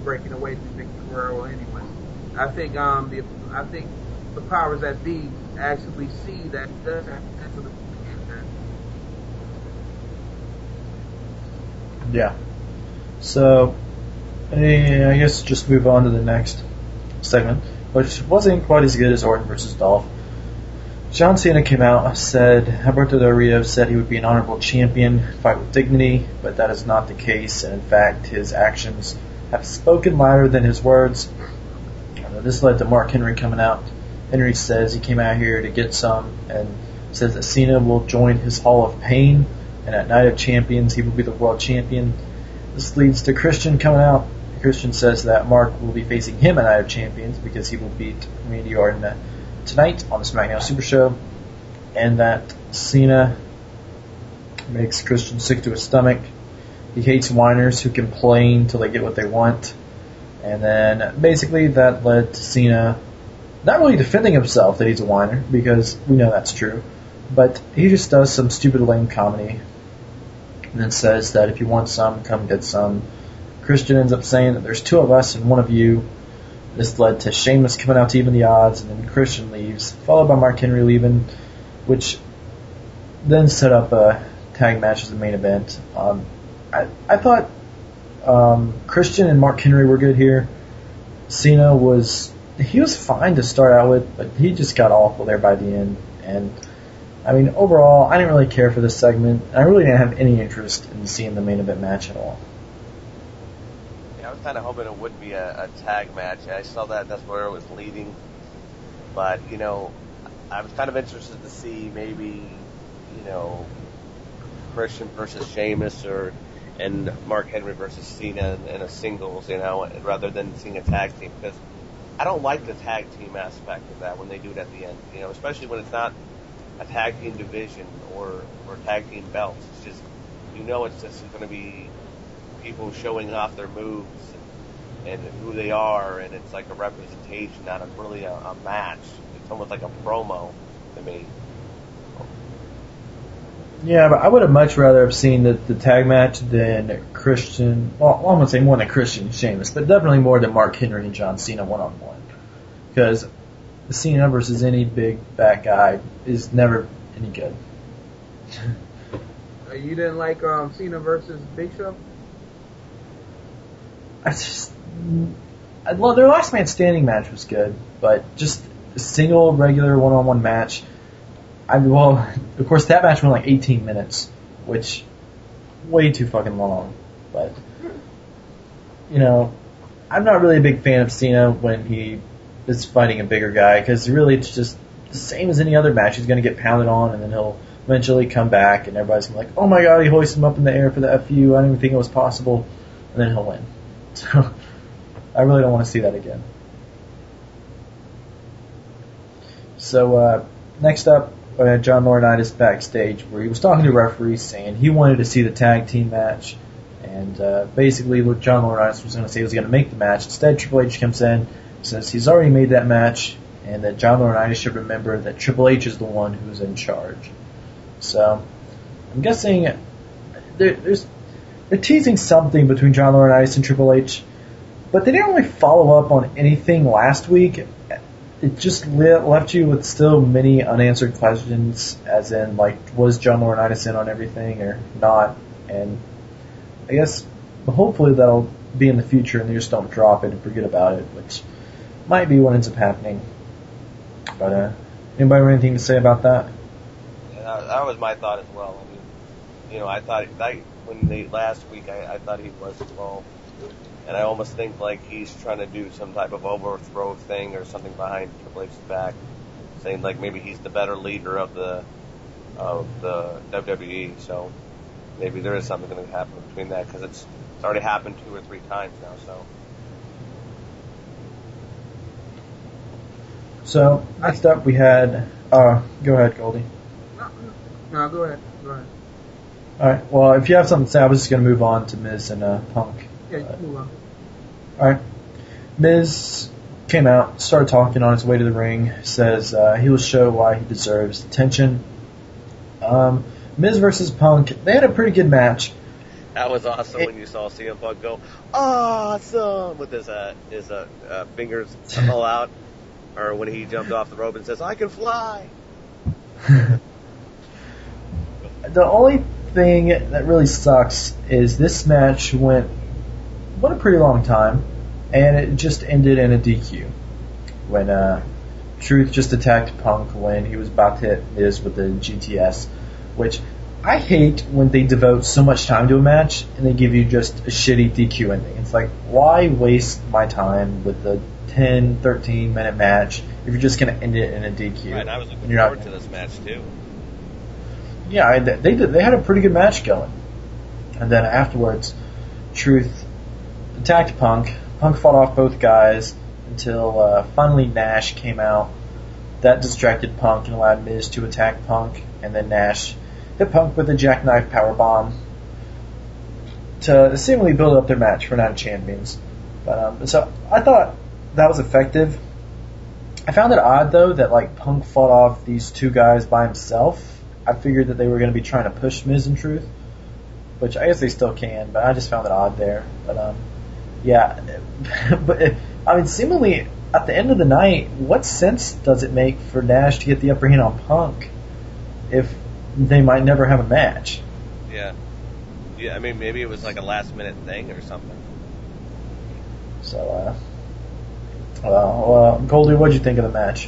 breaking away from Vic Guerrero anyway. I think the powers that be actually see that he does have potential to get that. Yeah. So, I guess just move on to the next segment, which wasn't quite as good as Orton versus Dolph. John Cena came out, said Alberto Del Rio said he would be an honorable champion, fight with dignity, but that is not the case, and in fact his actions have spoken louder than his words. This led to Mark Henry coming out. Henry says he came out here to get some, and says that Cena will join his Hall of Pain, and at Night of Champions he will be the world champion. This leads to Christian coming out. Christian says that Mark will be facing him at Night of Champions because he will beat Randy Orton tonight on the SmackDown Super Show, and that Cena makes Christian sick to his stomach. He hates whiners who complain till they get what they want. And then basically that led to Cena not really defending himself that he's a whiner, because we know that's true, but he just does some stupid lame comedy and then says that if you want some, come get some. Christian ends up saying that there's two of us and one of you. This led to Sheamus coming out to even the odds, and then Christian leaves, followed by Mark Henry leaving, which then set up a tag match as the main event. I thought Christian and Mark Henry were good here. Cena was fine to start out with, but he just got awful there by the end. And I mean, overall, I didn't really care for this segment. I really didn't have any interest in seeing the main event match at all. I was kind of hoping it would be a tag match. I saw that's where it was leading. But, I was kind of interested to see maybe, Christian versus Sheamus and Mark Henry versus Cena in a singles, rather than seeing a tag team. Because I don't like the tag team aspect of that when they do it at the end. Especially when it's not a tag team division or tag team belts. It's just, it's just going to be people showing off their moves and who they are, and it's like a representation, not really a match. It's almost like a promo to me. Yeah, but I would have much rather have seen the tag match than Christian. Well, I'm going to say more than Christian and Sheamus, but definitely more than Mark Henry and John Cena one-on-one. Because Cena versus any big fat guy is never any good. You didn't like Cena versus Big Show? Their last man standing match was good, but just a single regular one-on-one match. Of course, that match went like 18 minutes, which way too fucking long. But I'm not really a big fan of Cena when he is fighting a bigger guy, because really it's just the same as any other match. He's going to get pounded on, and then he'll eventually come back, and everybody's going to be like, "Oh my god, he hoists him up in the air for the FU. I didn't even think it was possible," and then he'll win. So I really don't want to see that again. So next up, we had John Laurinaitis backstage, where he was talking to referees, saying he wanted to see the tag team match, and basically what John Laurinaitis was going to say was going to make the match. Instead, Triple H comes in, says he's already made that match, and that John Laurinaitis should remember that Triple H is the one who's in charge. So I'm guessing they're teasing something between John Laurinaitis and Triple H, but they didn't really follow up on anything last week. It just left you with still many unanswered questions, as in, was John Laurinaitis in on everything or not? And I guess hopefully that'll be in the future and they just don't drop it and forget about it, which might be what ends up happening. But anybody have anything to say about that? Yeah, that was my thought as well. I mean, I thought last week I thought he was 12. And I almost think like he's trying to do some type of overthrow thing or something behind Triple H's back, saying like maybe he's the better leader of the WWE. So maybe there is something going to happen between that, because it's already happened 2 or 3 times now. So next up we had. Go ahead, Goldie. No, go ahead. All right. Well, if you have something to say, I was just going to move on to Miz and Punk. Yeah, you can move on. Alright. Miz came out, started talking on his way to the ring, says he will show why he deserves attention. Miz versus Punk, they had a pretty good match. That was awesome when you saw CM Punk go, awesome, with his fingers all out. Or when he jumped off the rope and says, I can fly. The only thing that really sucks is this match went a pretty long time, and it just ended in a DQ. When Truth just attacked Punk when he was about to hit Miz with the GTS, which I hate when they devote so much time to a match and they give you just a shitty DQ ending. It's like, why waste my time with the 10, 13-minute match if you're just going to end it in a DQ? Right, and I was looking forward to this match, too. Yeah, they had a pretty good match going. And then afterwards, Truth attacked Punk. Punk fought off both guys until finally Nash came out. That distracted Punk and allowed Miz to attack Punk. And then Nash hit Punk with a jackknife powerbomb to seemingly build up their match for Night of Champions. But so I thought that was effective. I found it odd, though, that like Punk fought off these two guys by himself. I figured that they were going to be trying to push Miz and Truth, which I guess they still can, but I just found it odd there. But yeah, but I mean, seemingly at the end of the night, what sense does it make for Nash to get the upper hand on Punk if they might never have a match? Yeah, I mean, maybe it was like a last-minute thing or something. So, Goldie, what'd you think of the match?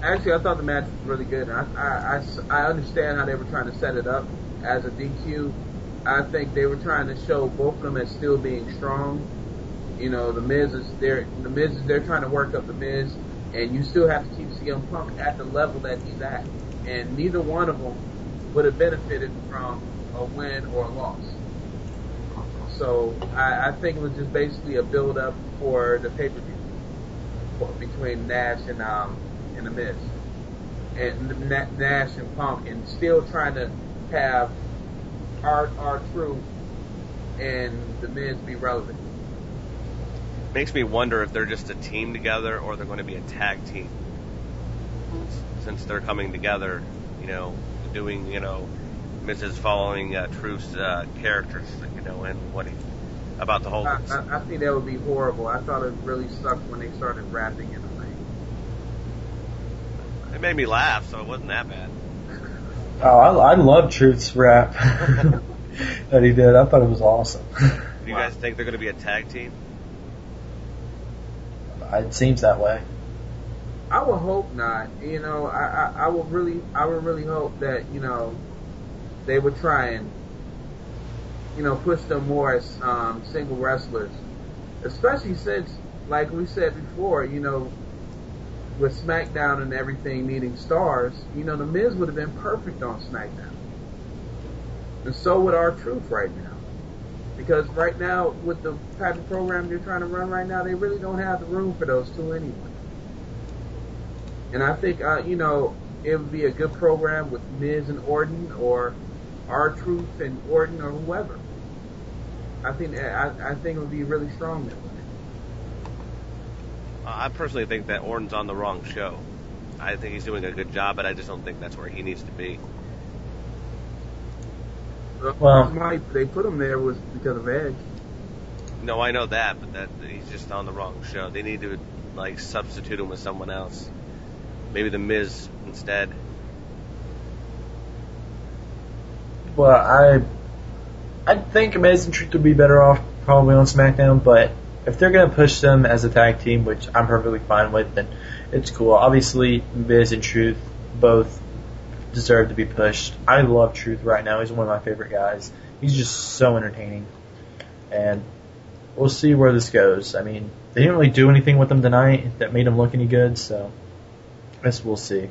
Actually, I thought the match was really good. I understand how they were trying to set it up as a DQ. I think they were trying to show both of them as still being strong. You know, the Miz is they're trying to work up the Miz, and you still have to keep CM Punk at the level that he's at. And neither one of them would have benefited from a win or a loss. So I think it was just basically a build up for the pay-per-view between Nash and the Miz, and Nash and Punk, and still trying to have our Truth and the Miz be relevant. Makes me wonder if they're just a team together or they're going to be a tag team. Since they're coming together, you know, doing, you know, Mrs. following Truth's characters, you know, and what about the whole. I think that would be horrible. I thought it really sucked when they started rapping in the ring. It made me laugh, so it wasn't that bad. Oh, I love Truth's rap that he did. I thought it was awesome. Do you guys think they're going to be a tag team? It seems that way. I would hope not. You know, I would really hope that, you know, they would try and, you know, push them more as single wrestlers, especially since, like we said before, you know, with SmackDown and everything needing stars, you know, the Miz would have been perfect on SmackDown, and so would R-Truth right now. Because right now, with the type of program you're trying to run right now, they really don't have the room for those two anyway. And I think, you know, it would be a good program with Miz and Orton, or R-Truth and Orton, or whoever. I think it would be really strong that way. I personally think that Orton's on the wrong show. I think he's doing a good job, but I just don't think that's where he needs to be. Well, why they put him there was because of Edge. No, I know that, but that he's just on the wrong show. They need to like substitute him with someone else. Maybe the Miz instead. Well, I think Miz and Truth would be better off probably on SmackDown, but if they're going to push them as a tag team, which I'm perfectly fine with, then it's cool. Obviously, Miz and Truth both deserve to be pushed. I love Truth right now. He's one of my favorite guys. He's just so entertaining. And we'll see where this goes. I mean, they didn't really do anything with him tonight that made him look any good, so I guess we'll see.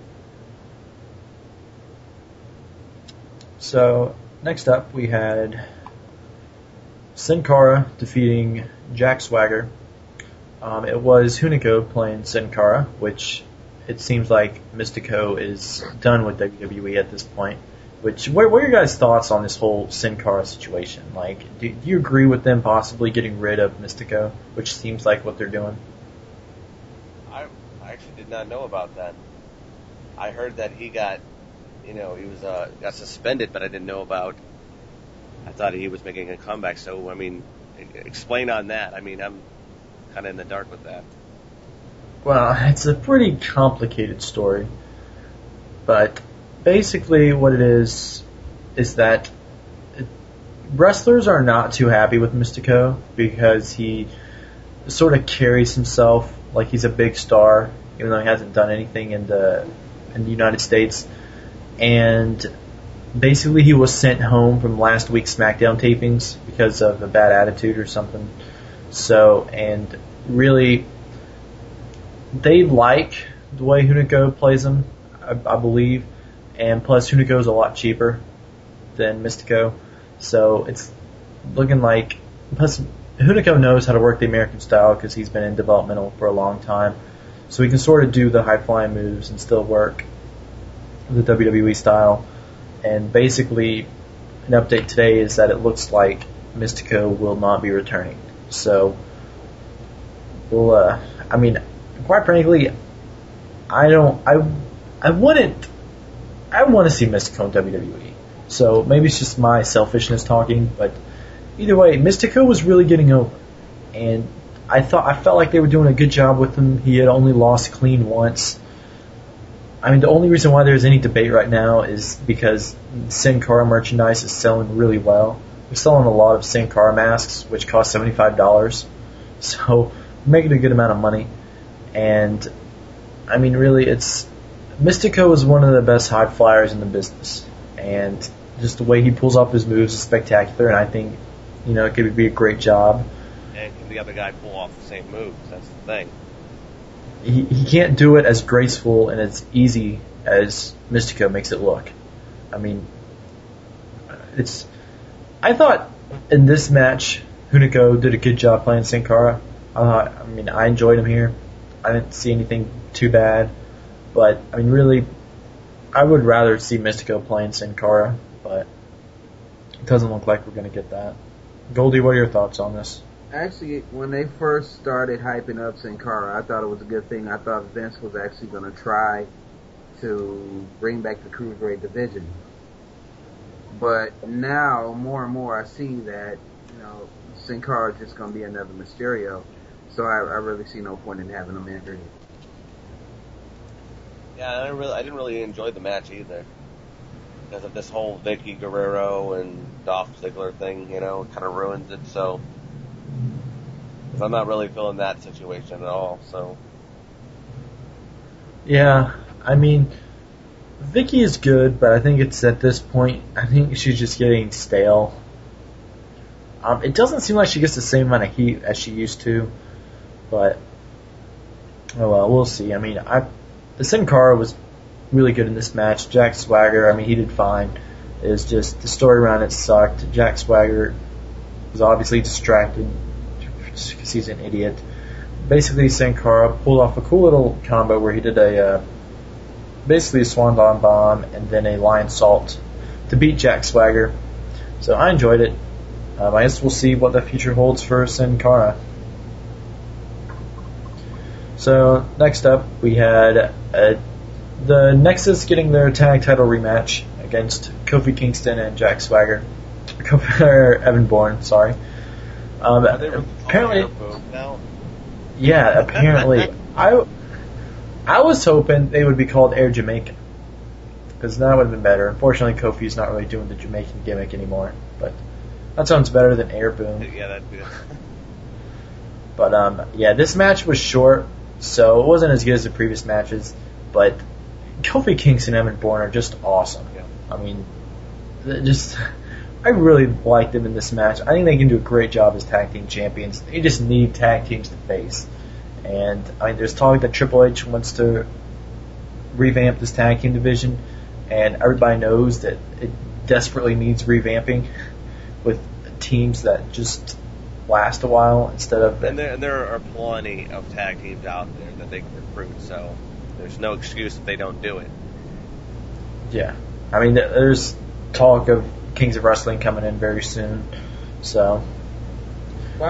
So, next up we had Sin Cara defeating Jack Swagger. It was Hunico playing Sin Cara, which it seems like Mystico is done with WWE at this point. What are your guys' thoughts on this whole Sin Cara situation? Like, do you agree with them possibly getting rid of Mystico, which seems like what they're doing? I actually did not know about that. I heard that he got, you know, he was got suspended, but I didn't know about I thought he was making a comeback. So, I mean, explain on that. I mean, I'm kind of in the dark with that. Well, it's a pretty complicated story, but basically what it is that wrestlers are not too happy with Mystico because he sort of carries himself like he's a big star, even though he hasn't done anything in the United States. And basically he was sent home from last week's SmackDown tapings because of a bad attitude or something. So, and really, they like the way Hunico plays him, I believe, and plus Hunico is a lot cheaper than Mystico, so it's looking like. Plus, Hunico knows how to work the American style because he's been in developmental for a long time, so he can sort of do the high flying moves and still work the WWE style. And basically, an update today is that it looks like Mystico will not be returning. So, we'll. I mean, quite frankly, I want to see Mystico in WWE. So maybe it's just my selfishness talking, but either way, Mystico was really getting over, and I felt like they were doing a good job with him. He had only lost clean once. I mean, the only reason why there's any debate right now is because Sin Cara merchandise is selling really well. We're selling a lot of Sin Cara masks, which cost $75, so we're making a good amount of money. And I mean, really, Mystico is one of the best high flyers in the business, and just the way he pulls off his moves is spectacular. And I think, it could be a great job. And can the other guy pull off the same moves? That's the thing. He can't do it as graceful and as easy as Mystico makes it look. I mean, I thought in this match, Hunico did a good job playing Sin Cara. I enjoyed him here. I didn't see anything too bad, but I mean, really, I would rather see Mystico playing Sin Cara, but it doesn't look like we're going to get that. Goldie, what are your thoughts on this? Actually, when they first started hyping up Sin Cara, I thought it was a good thing. I thought Vince was actually going to try to bring back the Cruiserweight division. But now, more and more, I see that, Sin Cara is just going to be another Mysterio. So I really see no point in having him in. Yeah, I didn't really enjoy the match either because of this whole Vicky Guerrero and Dolph Ziggler thing. Kind of ruins it. So, because I'm not really feeling that situation at all. So, yeah, I mean, Vicky is good, but I think it's at this point. I think she's just getting stale. It doesn't seem like she gets the same amount of heat as she used to. But, oh well, we'll see. I mean, the Sin Cara was really good in this match. Jack Swagger, I mean, he did fine. It was just, the story around it sucked. Jack Swagger was obviously distracted because he's an idiot. Basically, Sin Cara pulled off a cool little combo where he did basically a Swan Bomb and then a Lion Salt to beat Jack Swagger. So I enjoyed it. I guess we'll see what the future holds for Sin Cara. So, next up, we had the Nexus getting their tag title rematch against Kofi Kingston and Jack Swagger. Evan Bourne, sorry. Apparently, yeah, apparently. I was hoping they would be called Air Jamaican, because that would have been better. Unfortunately, Kofi's not really doing the Jamaican gimmick anymore, but that sounds better than Air Boom. Yeah, that'd be. But yeah, this match was short, so it wasn't as good as the previous matches. But Kofi Kingston and Evan Bourne are just awesome. Yeah. I mean, I really liked them in this match. I think they can do a great job as tag team champions. They just need tag teams to face. And I mean, there's talk that Triple H wants to revamp this tag team division, and everybody knows that it desperately needs revamping with teams that just last a while instead of. And there are plenty of tag teams out there that they can recruit, so there's no excuse if they don't do it. Yeah, I mean, there's talk of Kings of Wrestling coming in very soon, so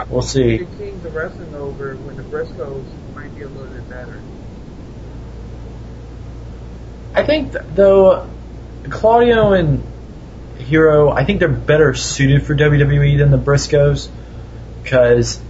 we'll see. The Kings of Wrestling over when the Briscoes might be a little bit better. I think though, Claudio and Hero, I think they're better suited for WWE than the Briscoes, because